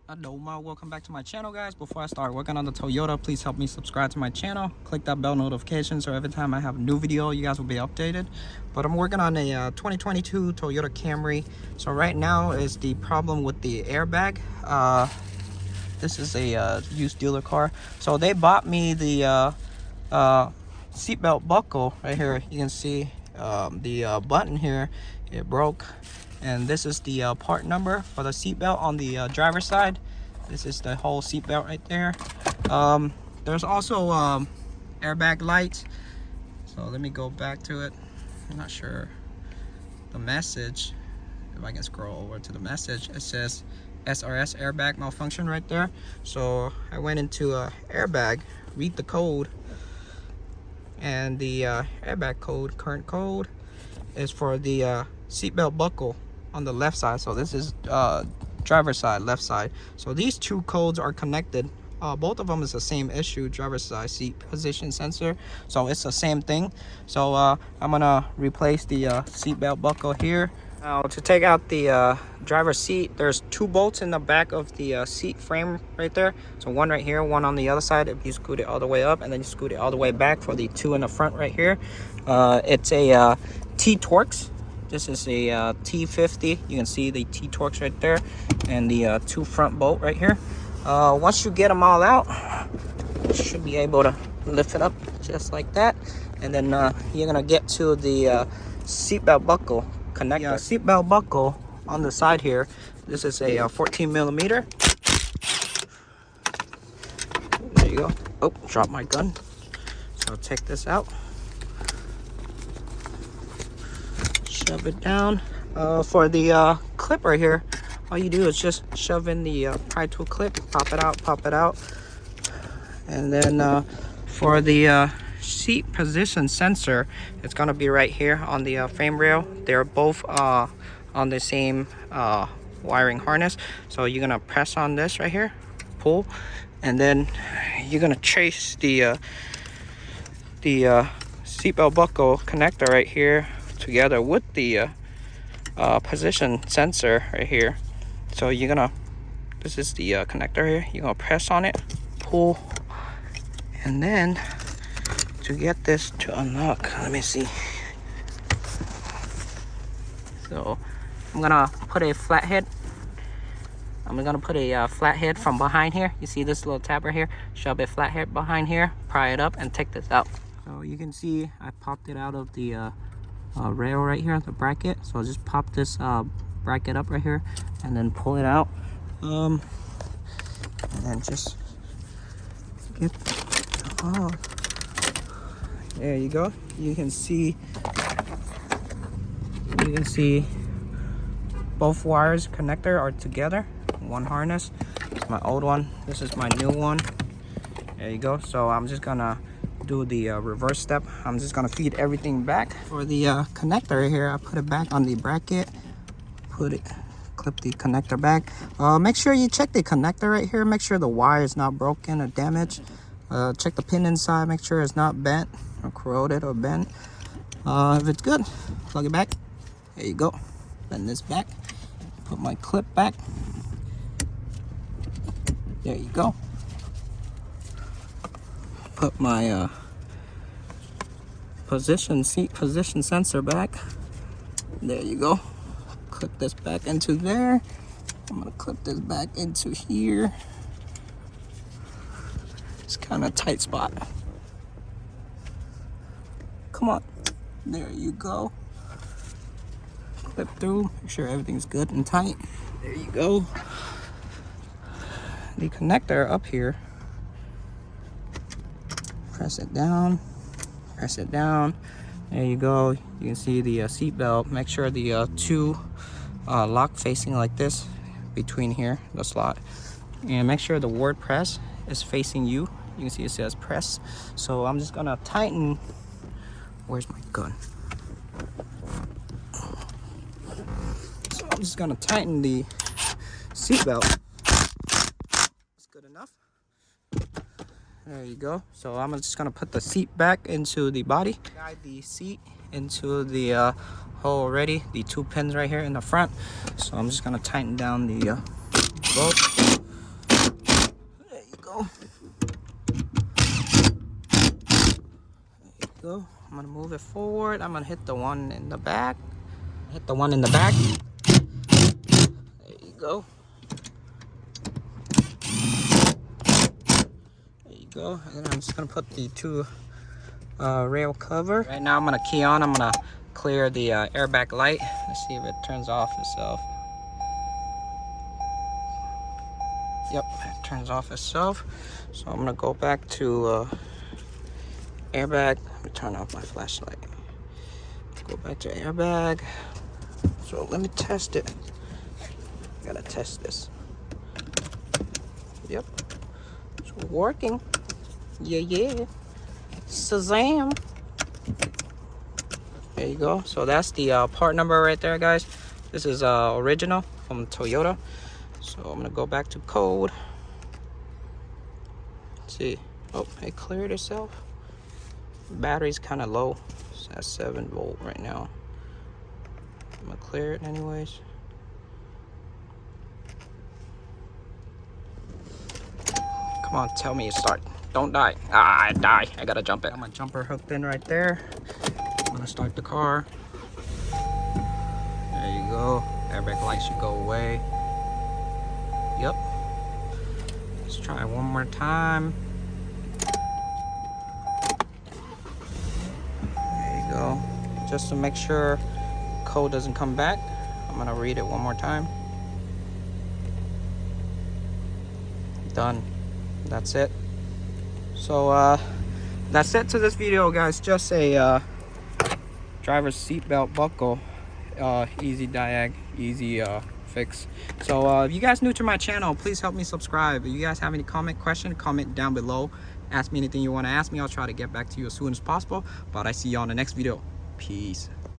Adoma, welcome back to my channel, guys. Before I start working on the Toyota, please help me subscribe to my channel, click that bell notification so every time I have a new video you guys will be updated. But I'm working on a 2022 Toyota Camry. So right now is the problem with the airbag. This is a used dealer car, so they bought me the seatbelt buckle right here. You can see the button here, it broke. And this is the part number for the seatbelt on the driver's side. This is the whole seatbelt right there. There's also airbag lights. So let me go back to it. I'm not sure the message. If I can scroll over to the message, it says SRS airbag malfunction right there. So I went into airbag, read the code, and the airbag code, current code, is for the seatbelt buckle on the left side. So this is driver's side, left side. So these two codes are connected. Both of them is the same issue, driver's side seat position sensor. So it's the same thing. So I'm gonna replace the seatbelt buckle here. Now to take out the driver's seat, there's two bolts in the back of the seat frame right there. So one right here, one on the other side. If you scoot it all the way up and then you scoot it all the way back for the two in the front right here. It's a T-Torx. This is a T50. You can see the T-Torx right there and the two front bolt right here. Once you get them all out, you should be able to lift it up just like that. And then you're gonna get to the seatbelt buckle connector. Seatbelt buckle on the side here. This is a 14 millimeter. There you go. Oh, dropped my gun. So I'll take this out. Shove it down. For the clip right here, all you do is just shove in the pry tool clip, pop it out. And then for the seat position sensor, it's gonna be right here on the frame rail. They're both on the same wiring harness. So you're gonna press on this right here, pull, and then you're gonna trace the seatbelt buckle connector right here together with the position sensor right here. So you're gonna, this is the connector here, you're gonna press on it, pull, and then to get this to unlock, let me see. So I'm gonna put a flathead. I'm gonna put a flathead from behind here. You see this little tab right here? Shove a flathead behind here, pry it up, and take this out. So you can see I popped it out of the rail right here, the bracket. So I'll just pop this bracket up right here and then pull it out. And then just get, oh, there you go. You can see both wires connector are together, one harness. It's my old one, this is my new one. There you go. So I'm just gonna do the reverse step. I'm just gonna feed everything back. For the connector here, I put it back on the bracket, clip the connector back. Make sure you check the connector right here, make sure the wire is not broken or damaged. Check the pin inside, make sure it's not bent or corroded or bent. If it's good, plug it back. There you go. Bend this back, put my clip back. There you go. Put my seat position sensor back. There you go. Clip this back into there. I'm gonna clip this back into here. It's kind of a tight spot. Come on. There you go. Clip through. Make sure everything's good and tight. There you go. The connector up here. Press it down. Press it down. There you go. You can see the seat belt. Make sure the two lock facing like this between here, the slot, and make sure the word press is facing you. You can see it says press. So I'm just gonna tighten. Where's my gun? So I'm just gonna tighten the seat belt. That's good enough. There you go. So I'm just gonna put the seat back into the body, guide the seat into the hole already, the two pins right here in the front. So I'm just gonna tighten down the bolt. go. I'm gonna move it forward. I'm gonna hit the one in the back. Hit the one in the back. There you go. There you go. And I'm just gonna put the two rail cover. Right now I'm gonna key on. I'm gonna clear the airbag light. Let's see if it turns off itself. Yep, it turns off itself. So I'm gonna go back to airbag. Let me turn off my flashlight. Go back to airbag. So let me test it. Gotta test this. Yep, it's working. Yeah. Shazam. There you go. So that's the part number right there, guys. This is original from Toyota. So I'm gonna go back to code. Let's see. Oh, it cleared itself. Battery's kind of low. It's at 7 volt right now. I'm gonna clear it anyways. Come on, tell me you start. Don't die. Ah, I die. I gotta jump it. Got my jumper hooked in right there. I'm gonna start the car. There you go. Airbag light should go away. Yep. Let's try one more time. There you go. Just to make sure code doesn't come back, I'm gonna read it one more time. Done. That's it. So that's it to this video, guys. Just a driver's seatbelt buckle. Easy diag, easy fix. So if you guys new to my channel, please help me subscribe. If you guys have any question, comment down below. Ask me anything you want to ask me. I'll try to get back to you as soon as possible. But I see you on the next video. Peace.